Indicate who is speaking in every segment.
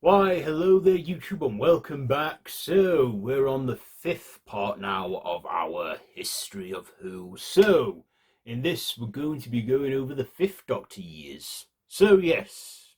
Speaker 1: Why, hello there YouTube and welcome back. So, we're on the fifth part now of our History of Who. So, in this we're going to be going over the fifth Doctor years. So, yes.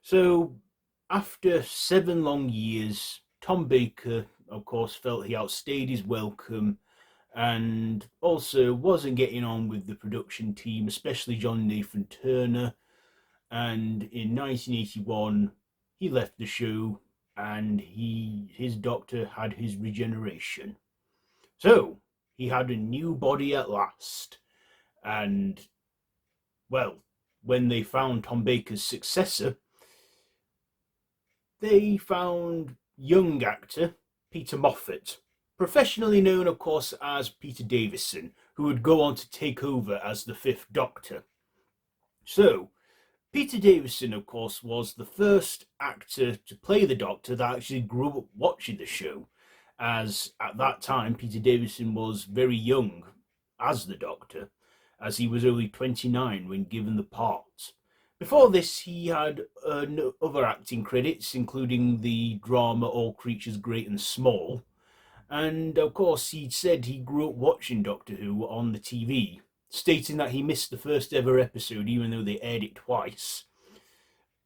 Speaker 1: So, after 7 long years, Tom Baker, of course, felt he outstayed his welcome and also wasn't getting on with the production team, especially John Nathan Turner. And in 1981 he left the show and his doctor had his regeneration. So he had a new body at last. And well, when they found Tom Baker's successor, they found young actor Peter Moffat, professionally known, of course, as Peter Davison, who would go on to take over as the Fifth Doctor. So Peter Davison, of course, was the first actor to play the Doctor that actually grew up watching the show, as at that time Peter Davison was very young as the Doctor, as he was only 29 when given the part. Before this, he had other acting credits, including the drama All Creatures Great and Small, and of course he said he grew up watching Doctor Who on the TV, stating that he missed the first ever episode even though they aired it twice,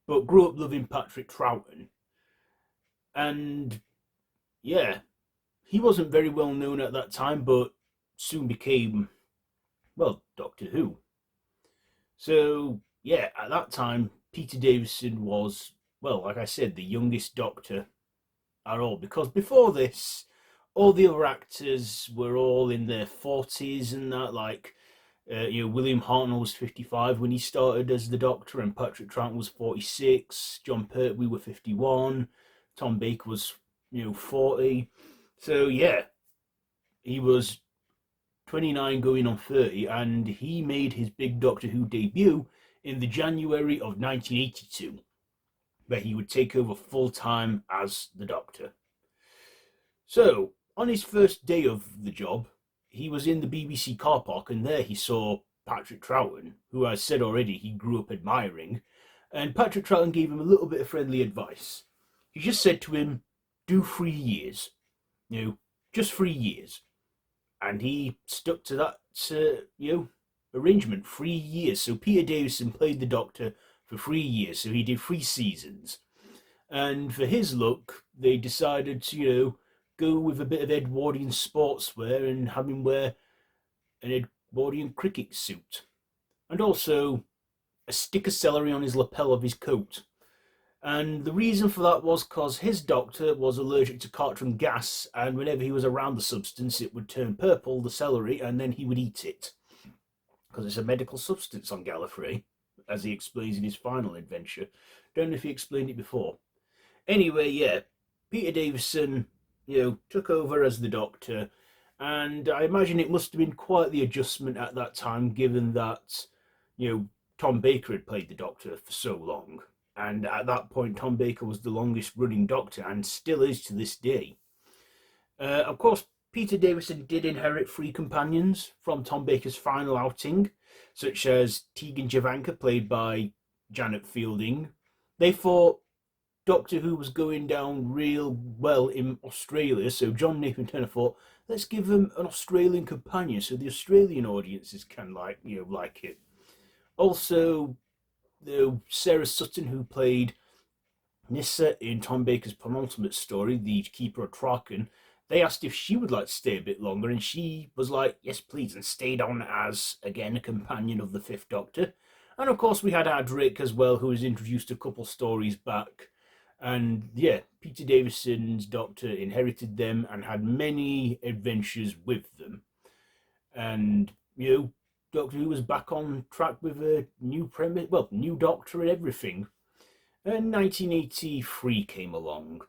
Speaker 1: but grew up loving Patrick Troughton. And yeah, he wasn't very well known at that time, but soon became, well, Doctor Who. So yeah, at that time, Peter Davison was, well, like I said, the youngest Doctor at all, because before this, all the other actors were all in their 40s and that, like William Hartnell was 55 when he started as the Doctor, and Patrick Troughton was 46. John Pertwee was 51. Tom Baker was 40. So yeah, he was 29 going on 30, and he made his big Doctor Who debut in the January of 1982, where he would take over full time as the Doctor. So on his first day of the job, he was in the BBC car park, and there he saw Patrick Troughton, who I said already he grew up admiring. And Patrick Troughton gave him a little bit of friendly advice. He just said to him, "Do 3 years, just 3 years," and he stuck to that, arrangement. 3 years. So Peter Davison played the Doctor for 3 years. So he did 3 seasons, and for his look, they decided to, go with a bit of Edwardian sportswear and have him wear an Edwardian cricket suit, and also a stick of celery on his lapel of his coat. And the reason for that was because his doctor was allergic to tartran gas, and whenever he was around the substance, it would turn purple, the celery, and then he would eat it. Because it's a medical substance on Gallifrey, as he explains in his final adventure. Don't know if he explained it before. Anyway, yeah, Peter Davison took over as the Doctor, and I imagine it must have been quite the adjustment at that time, given that, Tom Baker had played the Doctor for so long. And at that point, Tom Baker was the longest running Doctor, and still is to this day. Of course, Peter Davison did inherit 3 companions from Tom Baker's final outing, such as Tegan Javanka, played by Janet Fielding. They thought Doctor Who was going down real well in Australia, so John Nathan Turner thought, let's give them an Australian companion so the Australian audiences can like it. Also, Sarah Sutton, who played Nyssa in Tom Baker's penultimate story, The Keeper of Traken, they asked if she would like to stay a bit longer, and she was like, yes please, and stayed on as, again, a companion of the Fifth Doctor. And of course we had Adric as well, who was introduced a couple stories back. And yeah, Peter Davison's Doctor inherited them and had many adventures with them. And, Doctor Who was back on track with a new premise, well, new Doctor and everything. And 1983 came along.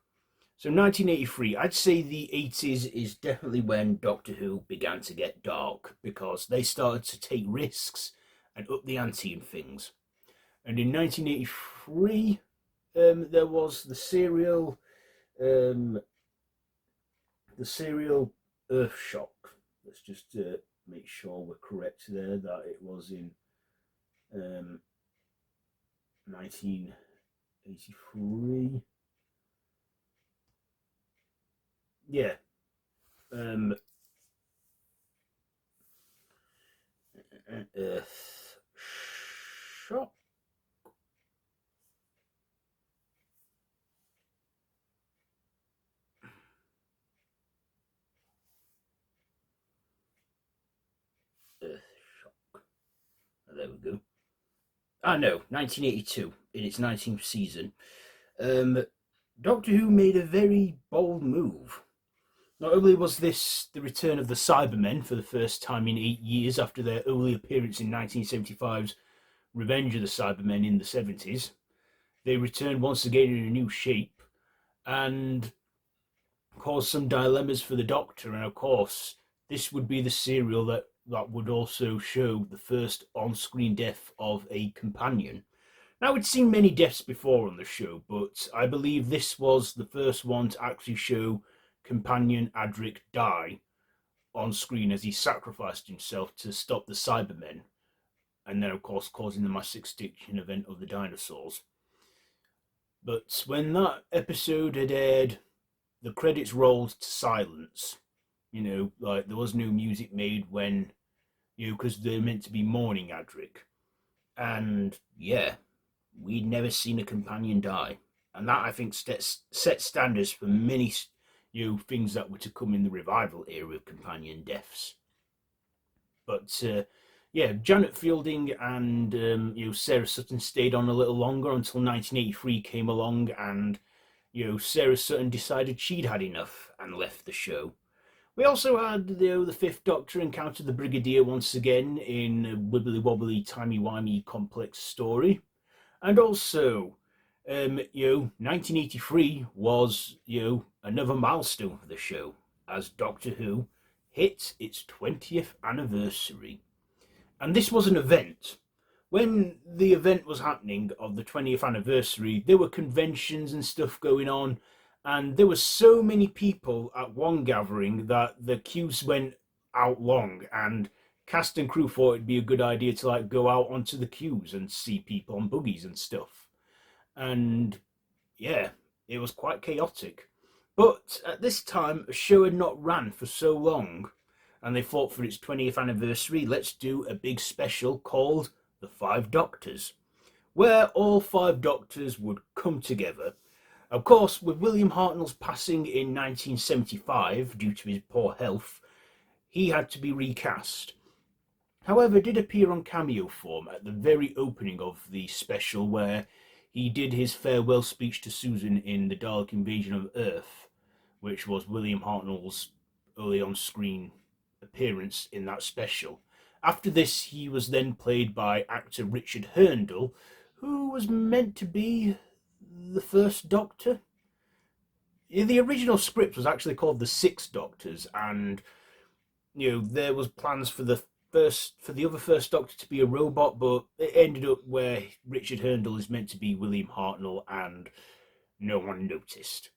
Speaker 1: So 1983, I'd say the 80s is definitely when Doctor Who began to get dark, because they started to take risks and up the ante in things. And in 1983, there was um, the serial Earthshock. Let's just make sure we're correct there, that it was in 1983. yeah. Um, Earth shock. Earth shock. There we go. Ah, no, 1982 in its 19th season. Um, Doctor Who made a very bold move. Not only was this the return of the Cybermen for the first time in 8 years after their early appearance in 1975's Revenge of the Cybermen in the 70s, they returned once again in a new shape and caused some dilemmas for the Doctor. And of course, this would be the serial that would also show the first on screen death of a companion. Now, we'd seen many deaths before on the show, but I believe this was the first one to actually show companion Adric die on screen as he sacrificed himself to stop the Cybermen, and then, of course, causing the mass extinction event of the dinosaurs. But when that episode had aired, the credits rolled to silence. Like there was no music made when, because they're meant to be mourning Adric. And yeah, we'd never seen a companion die. And that, I think, set standards for many, things that were to come in the revival era of companion deaths. But yeah, Janet Fielding and Sarah Sutton stayed on a little longer until 1983 came along, and Sarah Sutton decided she'd had enough and left the show. We also had the Fifth Doctor encounter the Brigadier once again in a wibbly wobbly timey wimey complex story, and also 1983 was another milestone for the show as Doctor Who hit its 20th anniversary. And this was an event. When the event was happening of the 20th anniversary, there were conventions and stuff going on, and there were so many people at one gathering that the queues went out long, and cast and crew thought it'd be a good idea to like go out onto the queues and see people on buggies and stuff. And yeah, it was quite chaotic. But at this time, a show had not ran for so long, and they thought for its 20th anniversary, let's do a big special called The Five Doctors, where all five doctors would come together. Of course, with William Hartnell's passing in 1975 due to his poor health, he had to be recast. However, did appear on cameo form at the very opening of the special where he did his farewell speech to Susan in the Dalek Invasion of Earth, which was William Hartnell's early on screen appearance in that special. After this, he was then played by actor Richard Herndl, who was meant to be the first Doctor. The original script was actually called The Six Doctors, and there was plans for the other first Doctor to be a robot, but it ended up where Richard Herndl is meant to be William Hartnell, and no one noticed.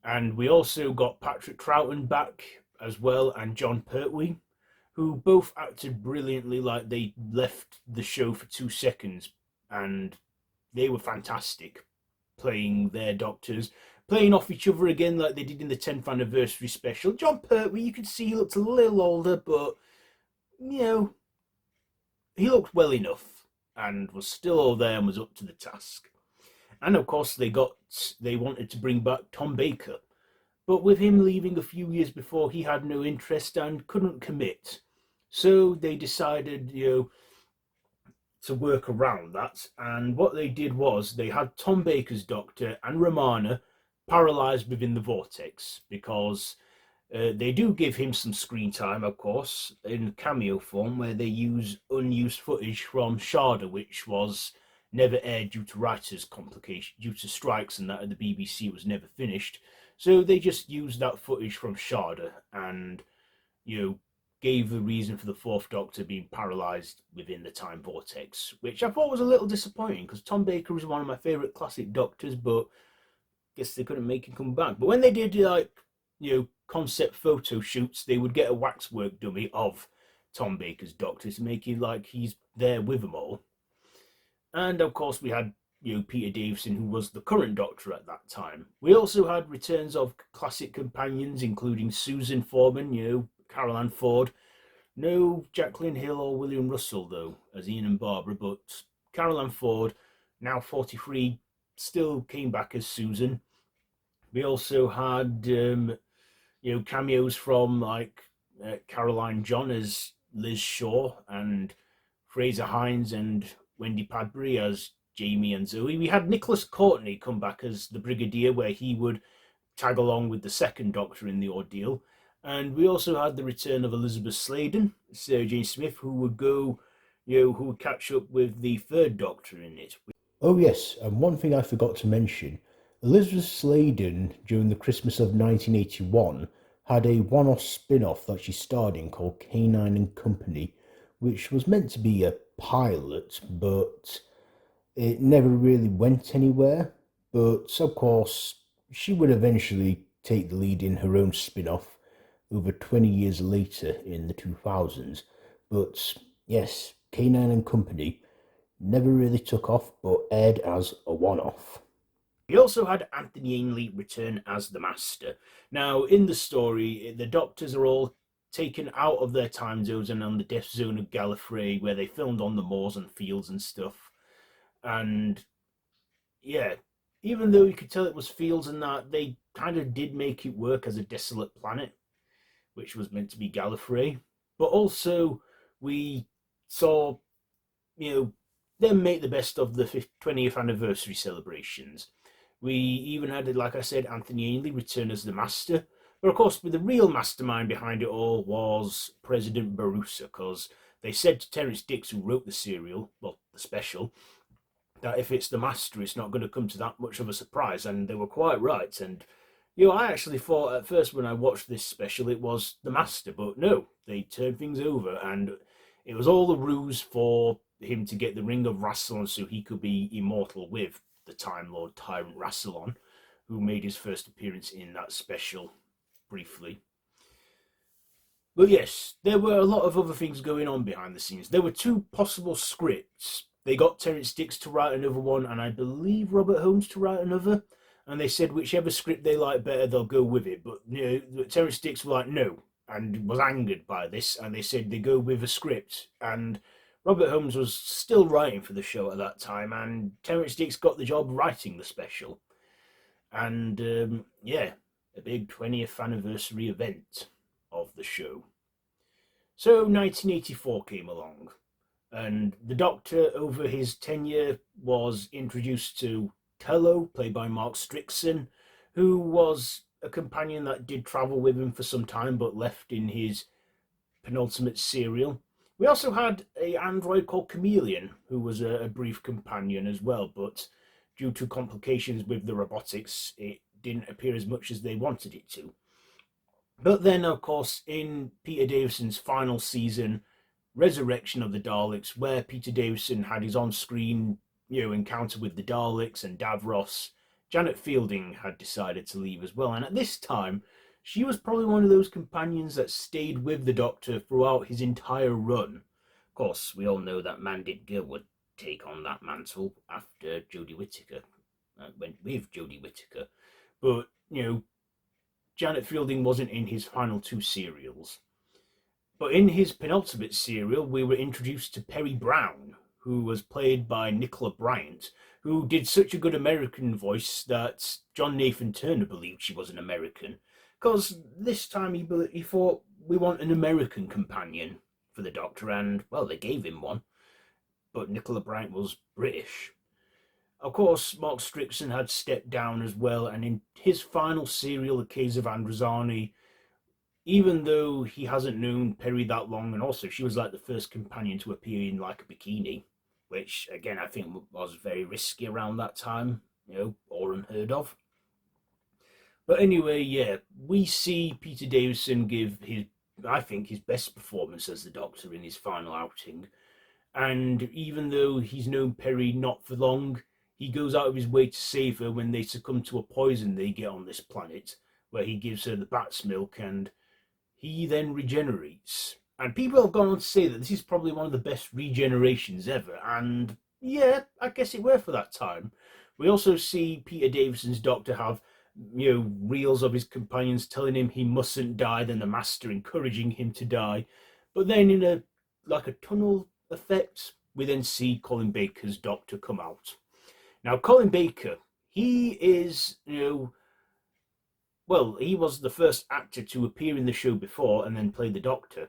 Speaker 1: And we also got Patrick Troughton back as well, and John Pertwee, who both acted brilliantly. Like they left the show for 2 seconds, and they were fantastic playing their doctors, playing off each other again like they did in the 10th anniversary special. John Pertwee, you could see he looked a little older, but he looked well enough and was still all there and was up to the task. And of course, they wanted to bring back Tom Baker, but with him leaving a few years before, he had no interest and couldn't commit. So they decided, to work around that. And what they did was they had Tom Baker's Doctor and Romana paralyzed within the vortex because they do give him some screen time, of course, in cameo form, where they use unused footage from Sharda, which was never aired due to writers' complications, due to strikes and that at the BBC was never finished. So they just used that footage from Sharda and, gave the reason for the Fourth Doctor being paralysed within the time vortex, which I thought was a little disappointing because Tom Baker was one of my favourite classic Doctors, but I guess they couldn't make him come back. But when they did, concept photo shoots, they would get a waxwork dummy of Tom Baker's Doctor to make it like he's there with them all. And of course, we had Peter Davison, who was the current Doctor at that time. We also had returns of classic companions, including Susan Foreman, Carol Ann Ford. No Jacqueline Hill or William Russell, though, as Ian and Barbara, but Carol Ann Ford, now 43, still came back as Susan. We also had, cameos from, like, Caroline John as Liz Shaw, and Fraser Hines and Wendy Padbury as Jamie and Zoe. We had Nicholas Courtney come back as the Brigadier, where he would tag along with the second Doctor in the ordeal. And we also had the return of Elizabeth Sladen, Sarah Jane Smith, who would go, who would catch up with the third Doctor in it.
Speaker 2: Oh yes, and one thing I forgot to mention, Elizabeth Sladen, during the Christmas of 1981, had a one-off spin-off that she starred in called Canine and Company, which was meant to be a pilot, but it never really went anywhere. But of course, she would eventually take the lead in her own spin-off over 20 years later in the 2000s. But yes, Canine and Company never really took off, but aired as a one-off.
Speaker 1: We also had Anthony Ainley return as the Master. Now, in the story, the Doctors are all taken out of their time zones and on the death zone of Gallifrey, where they filmed on the moors and fields and stuff. And yeah, even though you could tell it was fields and that, they kind of did make it work as a desolate planet, which was meant to be Gallifrey. But also, we saw, them make the best of the 20th anniversary celebrations. We even had, like I said, Anthony Ainley return as the Master. But of course, the real mastermind behind it all was President Barusa, because they said to Terence Dicks, who wrote the serial, well, the special, that if it's the Master, it's not going to come to that much of a surprise. And they were quite right. And, I actually thought at first when I watched this special, it was the Master. But no, they turned things over. And it was all the ruse for him to get the Ring of Rassilon so he could be immortal with the Time Lord Tyrant Rassilon, who made his first appearance in that special briefly. But yes, there were a lot of other things going on behind the scenes. There were two possible scripts. They got Terence Dicks to write another one, and I believe Robert Holmes to write another. And they said whichever script they like better, they'll go with it. But Terence Dicks were like, no, and was angered by this, and they said they go with a script. And Robert Holmes was still writing for the show at that time, and Terence Dicks got the job writing the special. And a big 20th anniversary event of the show. So 1984 came along, and the Doctor, over his tenure, was introduced to Tello, played by Mark Strickson, who was a companion that did travel with him for some time, but left in his penultimate serial. We also had an android called Chameleon, who was a brief companion as well, but due to complications with the robotics, it didn't appear as much as they wanted it to. But then, of course, in Peter Davison's final season, Resurrection of the Daleks, where Peter Davison had his on-screen, encounter with the Daleks and Davros, Janet Fielding had decided to leave as well. And at this time, she was probably one of those companions that stayed with the Doctor throughout his entire run. Of course, we all know that Mandip Gill would take on that mantle after Jodie Whittaker went with Jodie Whittaker. But, Janet Fielding wasn't in his final two serials. But in his penultimate serial, we were introduced to Peri Brown, who was played by Nicola Bryant, who did such a good American voice that John Nathan Turner believed she was an American. Because this time he thought, we want an American companion for the Doctor, and, well, they gave him one. But Nicola Bryant was British. Of course, Mark Strickson had stepped down as well, and in his final serial, The Caves of Androzani, even though he hasn't known Peri that long, and also she was like the first companion to appear in like a bikini, which, again, I think was very risky around that time, or unheard of. But anyway, we see Peter Davison give his best performance as the Doctor in his final outing. And even though he's known Peri not for long, he goes out of his way to save her when they succumb to a poison they get on this planet, where he gives her the bat's milk, and he then regenerates. And people have gone on to say that this is probably one of the best regenerations ever, and Yeah, I guess it were for that time. We also see Peter Davison's doctor have, reels of his companions telling him he mustn't die, then the master encouraging him to die. But then in a like a tunnel effect, we then see Colin Baker's doctor come out. Now Colin Baker, he is, well, he was the first actor to appear in the show before and then play the doctor.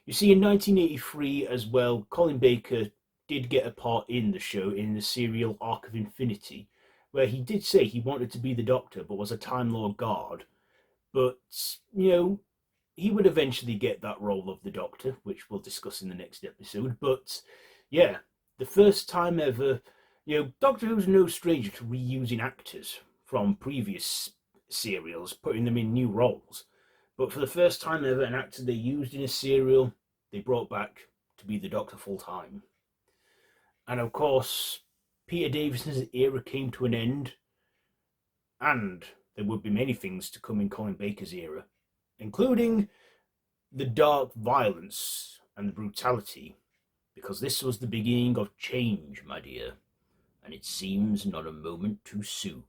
Speaker 1: You see, in 1983 as well, Colin Baker did get a part in the show in the serial Arc of Infinity, where he did say he wanted to be the Doctor but was a Time Lord guard. But, he would eventually get that role of the Doctor, which we'll discuss in the next episode. But, yeah, the first time ever, Doctor Who's no stranger to reusing actors from previous serials, putting them in new roles. But for the first time ever, an actor they used in a serial, they brought back to be the Doctor full time. And of course, Peter Davison's era came to an end, and there would be many things to come in Colin Baker's era, including the dark violence and the brutality, because this was the beginning of change, my dear, and it seems not a moment too soon.